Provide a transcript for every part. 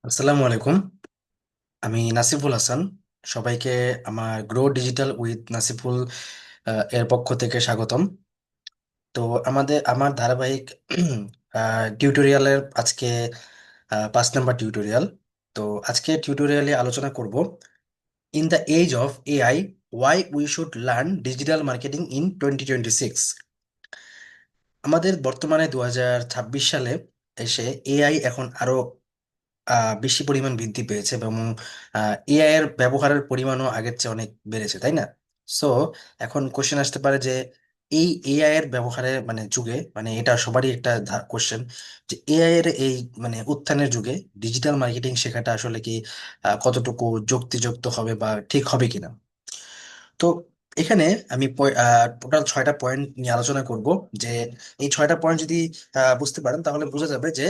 আসসালামু আলাইকুম। আমি নাসিফুল হাসান। সবাইকে আমার গ্রো ডিজিটাল উইথ নাসিফুল এর পক্ষ থেকে স্বাগতম। তো আমার ধারাবাহিক টিউটোরিয়ালের আজকে 5 নম্বর টিউটোরিয়াল। তো আজকে টিউটোরিয়ালে আলোচনা করব in the age of AI why we should learn digital marketing in 2026। আমাদের বর্তমানে 2026 সালে এসে এআই এখন আরো বেশি পরিমাণ বৃদ্ধি পেয়েছে এবং এআই এর ব্যবহারের পরিমাণও আগের চেয়ে অনেক বেড়েছে, তাই না? সো এখন কোশ্চেন আসতে পারে যে এই এআই এর ব্যবহারের মানে যুগে, মানে এটা সবারই একটা কোশ্চেন, যে এআই এর এই মানে উত্থানের যুগে ডিজিটাল মার্কেটিং শেখাটা আসলে কি কতটুকু যুক্তিযুক্ত হবে বা ঠিক হবে কিনা। তো এখানে আমি টোটাল 6টা পয়েন্ট নিয়ে আলোচনা করব। যে এই 6টা পয়েন্ট যদি বুঝতে পারেন তাহলে বোঝা যাবে যে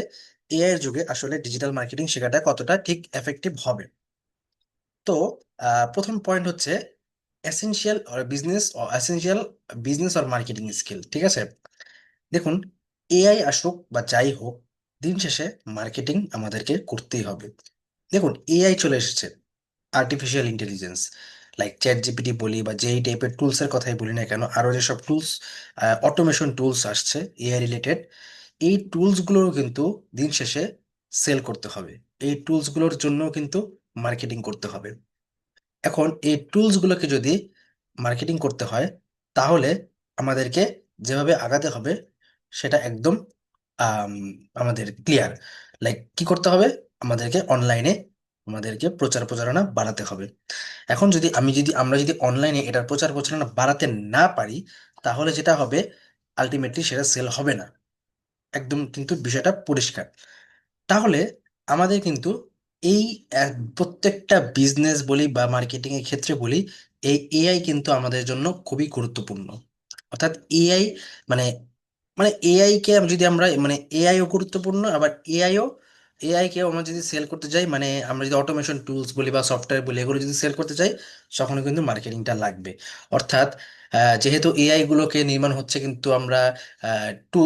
এআই এর যুগে আসলে ডিজিটাল মার্কেটিং শেখাটা কতটা ঠিক এফেক্টিভ হবে। তো প্রথম পয়েন্ট হচ্ছে essential business or marketing skill. ঠিক আছে, দেখুন, এআই আসুক বা যাই হোক, দিন শেষে মার্কেটিং আমাদেরকে করতেই হবে। দেখুন, এআই চলে এসেছে, artificial intelligence, like chat GPT বলি বা যেই টাইপের টুলস এর কথাই বলি না কেন, আরো যেসব টুলস, অটোমেশন টুলস আসছে এআই রিলেটেড, এই টুলস গুলোরও কিন্তু দিন শেষে সেল করতে হবে। এই টুলস গুলোর জন্য কিন্তু মার্কেটিং করতে হবে। এখন এই টুলস গুলোকে যদি মার্কেটিং করতে হয়, তাহলে আমাদেরকে যেভাবে আগাতে হবে সেটা একদম আম, আমাদের ক্লিয়ার। লাইক কি করতে হবে, আমাদেরকে অনলাইনে আমাদেরকে প্রচার প্রচারণা বাড়াতে হবে। এখন আমরা যদি অনলাইনে এটার প্রচার প্রচারণা বাড়াতে না পারি, তাহলে যেটা হবে, আলটিমেটলি সেটা সেল হবে না। একদম কিন্তু বিষয়টা পরিষ্কার। তাহলে আমাদের কিন্তু এই প্রত্যেকটা বিজনেস বলি বা মার্কেটিং এর ক্ষেত্রে বলি, এই এআই কিন্তু আমাদের জন্য খুবই গুরুত্বপূর্ণ। অর্থাৎ এআই মানে মানে এআই কে যদি আমরা মানে এআইও গুরুত্বপূর্ণ, আবার এআই কে আমরা যদি সেল করতে যাই, মানে আমরা যদি অটোমেশন টুলস বলি বা সফটওয়্যার বলি, এগুলো যদি সেল করতে চাই, তখন কিন্তু মার্কেটিংটা লাগবে। অর্থাৎ যেহেতু এআই গুলোকে নির্মাণ হচ্ছে কিন্তু আমরা টু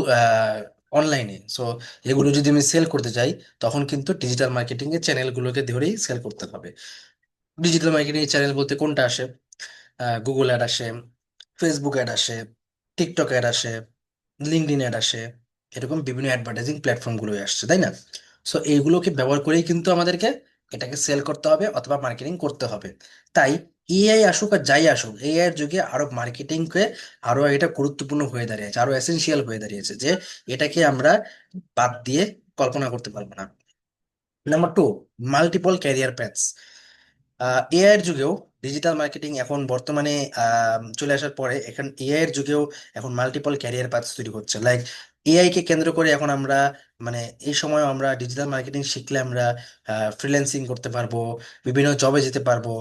অনলাইনে, সো এগুলো যদি আমি সেল করতে চাই, তখন কিন্তু ডিজিটাল মার্কেটিং এর চ্যানেলগুলোকে ধরেই সেল করতে হবে। ডিজিটাল মার্কেটিং এর চ্যানেল বলতে কোনটা আসে? গুগল অ্যাড আসে, ফেসবুক অ্যাড আসে, টিকটক অ্যাড আসে, লিঙ্কডইন অ্যাড আসে, এরকম বিভিন্ন অ্যাডভার্টাইজিং প্ল্যাটফর্ম গুলোই আসছে, তাই না? সো এইগুলোকে ব্যবহার করেই কিন্তু আমাদেরকে এটাকে সেল করতে হবে অথবা মার্কেটিং করতে হবে। তাই এআই আসুক আর যাই আসুক, এআই এর যুগে আরো মার্কেটিং কে আরো এটা গুরুত্বপূর্ণ হয়ে দাঁড়িয়েছে, আরো এসেনশিয়াল হয়ে দাঁড়িয়েছে, যে এটাকে আমরা বাদ দিয়ে কল্পনা করতে পারবো না। Number 2, multiple career paths. AI এর যুগেও ডিজিটাল মার্কেটিং এখন বর্তমানে চলে আসার পরে এখন এআই এর যুগেও এখন মাল্টিপল ক্যারিয়ার পাথ তৈরি হচ্ছে। লাইক এআই কে কেন্দ্র করে এখন আমরা মানে এই সময় আমরা ডিজিটাল মার্কেটিং শিখলে আমরা ফ্রিল্যান্সিং করতে পারবো, বিভিন্ন জবে যেতে পারবো।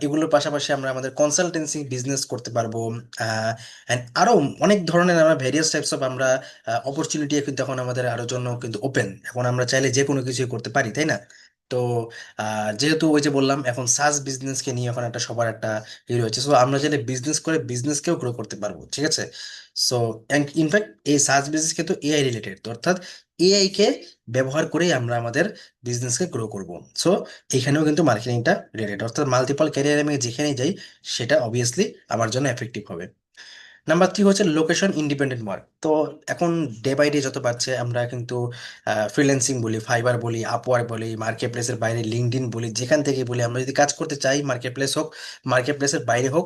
এগুলোর পাশাপাশি আমরা আমাদের কনসালটেন্সি বিজনেস করতে পারবো। অ্যান্ড আরো অনেক ধরনের আমরা ভেরিয়াস টাইপস অফ আমরা অপরচুনিটি কিন্তু এখন আমাদের আরো জন্য কিন্তু ওপেন। এখন আমরা চাইলে যে কোনো কিছুই করতে পারি, তাই না? তো যেহেতু ওই যে বললাম, এখন সাস বিজনেসকে নিয়ে এখন একটা সবার একটা ই রয়েছে, সো আমরা চাইলে বিজনেস করে বিজনেসকেও গ্রো করতে পারবো, ঠিক আছে? সো ইনফ্যাক্ট এই সাস বিজনেস কিন্তু এআই রিলেটেড, তো অর্থাৎ এআই কে ব্যবহার করেই আমরা আমাদের বিজনেসকে গ্রো করব। সো এখানেও কিন্তু মার্কেটিংটা রিলেটেড, অর্থাৎ মাল্টিপল ক্যারিয়ার আমি যেখানেই যাই, সেটা অবভিয়াসলি আমার জন্য এফেক্টিভ হবে। নাম্বার 3 হচ্ছে লোকেশন ইন্ডিপেন্ডেন্ট ওয়ার্ক। তো এখন ডে বাই ডে যত বাড়ছে, আমরা কিন্তু ফ্রিল্যান্সিং বলি, ফাইবার বলি, আপওয়ার্ক বলি, মার্কেট প্লেসের বাইরে লিঙ্কডইন বলি, যেখান থেকে বলি, আমরা যদি কাজ করতে চাই, মার্কেট প্লেস হোক, মার্কেট প্লেসের বাইরে হোক,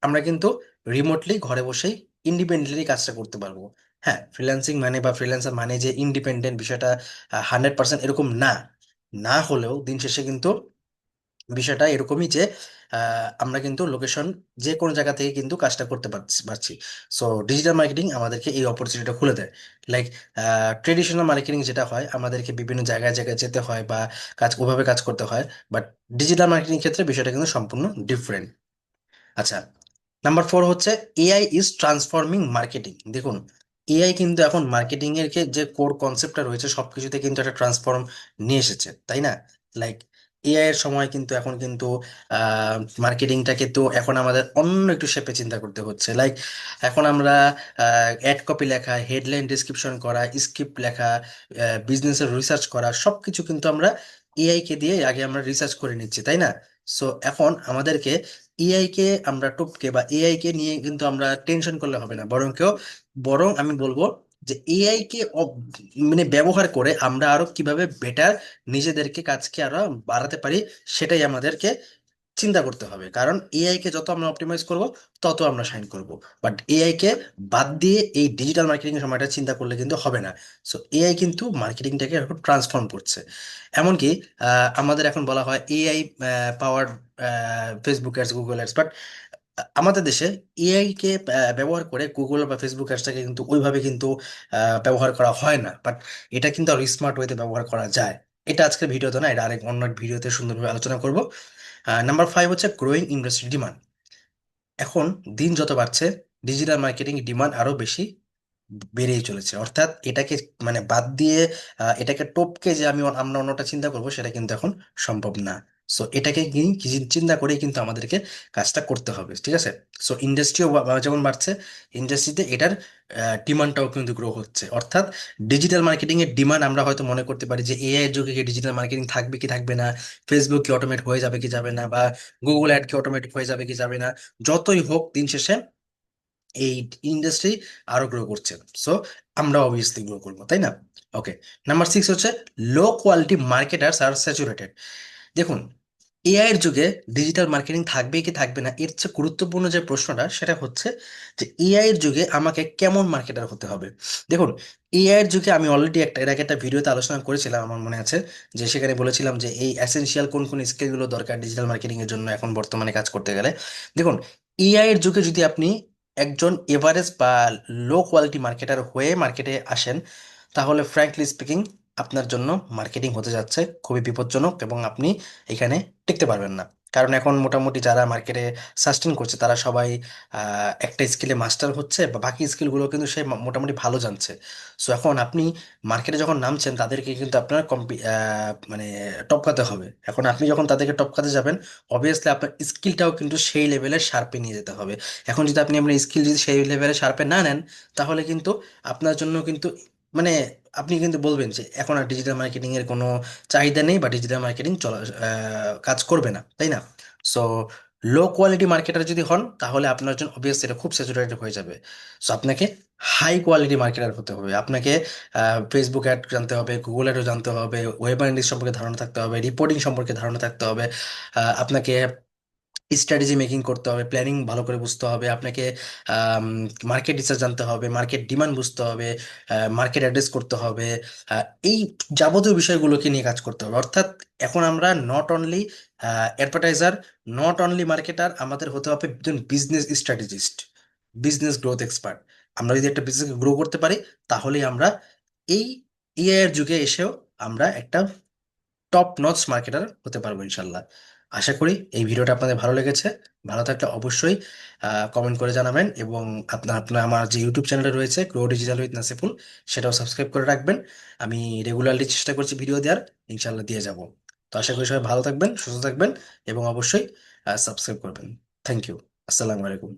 আমরা কিন্তু রিমোটলি ঘরে বসেই ইন্ডিপেন্ডেন্টলি কাজটা করতে পারবো। হ্যাঁ, ফ্রিল্যান্সিং মানে বা ফ্রিল্যান্সার মানে যে ইন্ডিপেন্ডেন্ট বিষয়টা 100% এরকম না। না হলেও দিন শেষে কিন্তু বিষয়টা এরকমই যে আমরা কিন্তু লোকেশন যে কোনো জায়গা থেকে কিন্তু কাজটা করতে পারছি। সো ডিজিটাল মার্কেটিং আমাদেরকে এই অপরচুনিটিটা খুলে দেয়। লাইক ট্রেডিশনাল মার্কেটিং যেটা হয়, আমাদেরকে বিভিন্ন জায়গায় জায়গায় যেতে হয় বা ওভাবে কাজ করতে হয়। বাট ডিজিটাল মার্কেটিং ক্ষেত্রে বিষয়টা কিন্তু সম্পূর্ণ ডিফারেন্ট। আচ্ছা, নাম্বার 4 হচ্ছে এআই ইজ ট্রান্সফর্মিং মার্কেটিং। দেখুন, এআই কিন্তু এখন মার্কেটিং এর যে কোর কনসেপ্টটা রয়েছে সবকিছুতে কিন্তু একটা ট্রান্সফর্ম নিয়ে এসেছে, তাই না? লাইক এআই এর সময় কিন্তু এখন কিন্তু মার্কেটিংটাকে তো এখন আমাদের অন্য একটু শেপে চিন্তা করতে হচ্ছে। লাইক এখন আমরা অ্যাড কপি লেখা, হেডলাইন ডিসক্রিপশন করা, স্ক্রিপ্ট লেখা, বিজনেসের রিসার্চ করা, সবকিছু কিন্তু আমরা এআই কে দিয়ে আগে আমরা রিসার্চ করে নিচ্ছি, তাই না? সো এখন আমাদেরকে এআই কে আমরা টপকে বা এআই কে নিয়ে কিন্তু আমরা টেনশন করলে হবে না, বরং আমি বলবো যে এআই কে মানে ব্যবহার করে আমরা আরো কিভাবে বেটার নিজেদেরকে কাজকে আরো বাড়াতে পারি, সেটাই আমাদেরকে চিন্তা করতে হবে। কারণ এআই কে যত আমরা অপটিমাইজ করব, তত আমরা শাইন করব। বাট এআই কে বাদ দিয়ে এই ডিজিটাল মার্কেটিং এর সময়টা চিন্তা করলে কিন্তু হবে না। সো এআই কিন্তু মার্কেটিংটাকে এখন ট্রান্সফর্ম করছে। এমনকি আমাদের এখন বলা হয় AI powered Facebook ads, Google ads, but আমাদের দেশে এআই কে ব্যবহার করে গুগল বা ফেসবুক অ্যাডসটাকে কিন্তু ওইভাবে কিন্তু ব্যবহার করা হয় না। বাট এটা কিন্তু আরো স্মার্ট ওয়েতে ব্যবহার করা যায়। এটা আজকের ভিডিওতে না, এটা আরেক অন্য ভিডিওতে সুন্দরভাবে আলোচনা করব। নাম্বার 5 হচ্ছে গ্রোয়িং ইন্ডাস্ট্রি ডিমান্ড। এখন দিন যত বাড়ছে, ডিজিটাল মার্কেটিং ডিমান্ড আরো বেশি বেড়েই চলেছে। অর্থাৎ এটাকে মানে বাদ দিয়ে এটাকে টপকে যে আমরা অন্যটা চিন্তা করব, সেটা কিন্তু এখন সম্ভব না। সো এটাকে কি চিন্তা করেই কিন্তু আমাদেরকে কাজটা করতে হবে, ঠিক আছে? সো ইন্ডাস্ট্রিও যেমন বাড়ছে, ইন্ডাস্ট্রিতে এটার ডিমান্ডটাও কিন্তু গ্রো হচ্ছে। অর্থাৎ ডিজিটাল মার্কেটিং এর ডিমান্ড, আমরা হয়তো মনে করতে পারি যে এআই এর যুগে কি ডিজিটাল মার্কেটিং থাকবে কি থাকবে না, ফেসবুক কি অটোমেট হয়ে যাবে কি যাবে না, বা গুগল অ্যাড কি অটোমেট হয়ে যাবে কি যাবে না, যতই হোক দিন শেষে এই ইন্ডাস্ট্রি আরো গ্রো করছে। সো আমরা অবভিয়াসলি গ্রো করবো, তাই না? ওকে। নাম্বার 6 হচ্ছে লো কোয়ালিটি মার্কেটার্স আর স্যাচুরেটেড। দেখুন, এআই এর যুগে ডিজিটাল মার্কেটিং থাকবে কি থাকবে না, এর চেয়ে গুরুত্বপূর্ণ যে প্রশ্নটা সেটা হচ্ছে যে এআই এর যুগে আমাকে কেমন মার্কেটার হতে হবে। দেখুন, এআই এর যুগে আমি অলরেডি এর আগে একটা ভিডিওতে আলোচনা করেছিলাম, আমার মনে আছে, যে সেখানে বলেছিলাম যে এই এসেনশিয়াল কোন কোন স্কিলগুলো দরকার ডিজিটাল মার্কেটিং এর জন্য এখন বর্তমানে কাজ করতে গেলে। দেখুন, এআই এর যুগে যদি আপনি একজন এভারেজ বা লো কোয়ালিটি মার্কেটার হয়ে মার্কেটে আসেন, তাহলে ফ্র্যাঙ্কলি স্পিকিং আপনার জন্য মার্কেটিং হতে যাচ্ছে খুবই বিপজ্জনক, এবং আপনি এখানে টিকতে পারবেন না। কারণ এখন মোটামুটি যারা মার্কেটে সাস্টেন করছে তারা সবাই একটা স্কিলে মাস্টার হচ্ছে, বা বাকি স্কিলগুলো কিন্তু সে মোটামুটি ভালো জানছে। সো এখন আপনি মার্কেটে যখন নামছেন, তাদেরকে কিন্তু আপনার মানে টপকাতে হবে। এখন আপনি যখন তাদেরকে টপকাতে যাবেন, অবভিয়াসলি আপনার স্কিলটাও কিন্তু সেই লেভেলের শার্পে নিয়ে যেতে হবে। এখন যদি আপনি আপনার স্কিল যদি সেই লেভেলের শার্পে না নেন, তাহলে কিন্তু আপনার জন্য কিন্তু মানে আপনি কিন্তু বলবেন যে এখন আর ডিজিটাল মার্কেটিং এর কোনো চাহিদা নেই, বা ডিজিটাল মার্কেটিং কাজ করবে না, তাই না? সো লো কোয়ালিটি মার্কেটার যদি হন, তাহলে আপনার জন্য অবভিয়াসলি এটা খুব স্যাচুরেটেড হয়ে যাবে। সো আপনাকে হাই কোয়ালিটি মার্কেটার হতে হবে। আপনাকে ফেসবুক অ্যাড জানতে হবে, গুগল অ্যাডও জানতে হবে, ওয়েব অ্যানালিস্ট সম্পর্কে ধারণা থাকতে হবে, রিপোর্টিং সম্পর্কে ধারণা থাকতে হবে। আপনাকে স্ট্র্যাটেজি মেকিং করতে হবে, প্ল্যানিং ভালো করে বুঝতে হবে আপনাকে, মার্কেট রিসার্চ জানতে হবে, মার্কেট ডিমান্ড বুঝতে হবে, মার্কেট অ্যাড্রেস করতে হবে। এই যাবতীয় বিষয়গুলোকে নিয়ে কাজ করতে হবে। অর্থাৎ এখন আমরা not only advertiser, not only marketer, আমাদের হতে হবে একজন business strategist, business growth expert. আমরা যদি একটা বিজনেস গ্রো করতে পারি, তাহলেই আমরা এই এআই এর যুগে এসেও আমরা একটা টপ নচ মার্কেটার হতে পারবো ইনশাল্লাহ। আশা করি এই ভিডিওটা আপনাদের ভালো লেগেছে। ভালো থাকলে অবশ্যই কমেন্ট করে জানাবেন, এবং আপনার আপনার আমার যে ইউটিউব চ্যানেলটা রয়েছে গ্রো ডিজিটাল উইথ নাসিফুল, সেটাও সাবস্ক্রাইব করে রাখবেন। আমি রেগুলারলি চেষ্টা করছি ভিডিও দেওয়ার, ইনশাল্লাহ দিয়ে যাব। তো আশা করি সবাই ভালো থাকবেন, সুস্থ থাকবেন, এবং অবশ্যই সাবস্ক্রাইব করবেন। Thank you. আসসালামু আলাইকুম।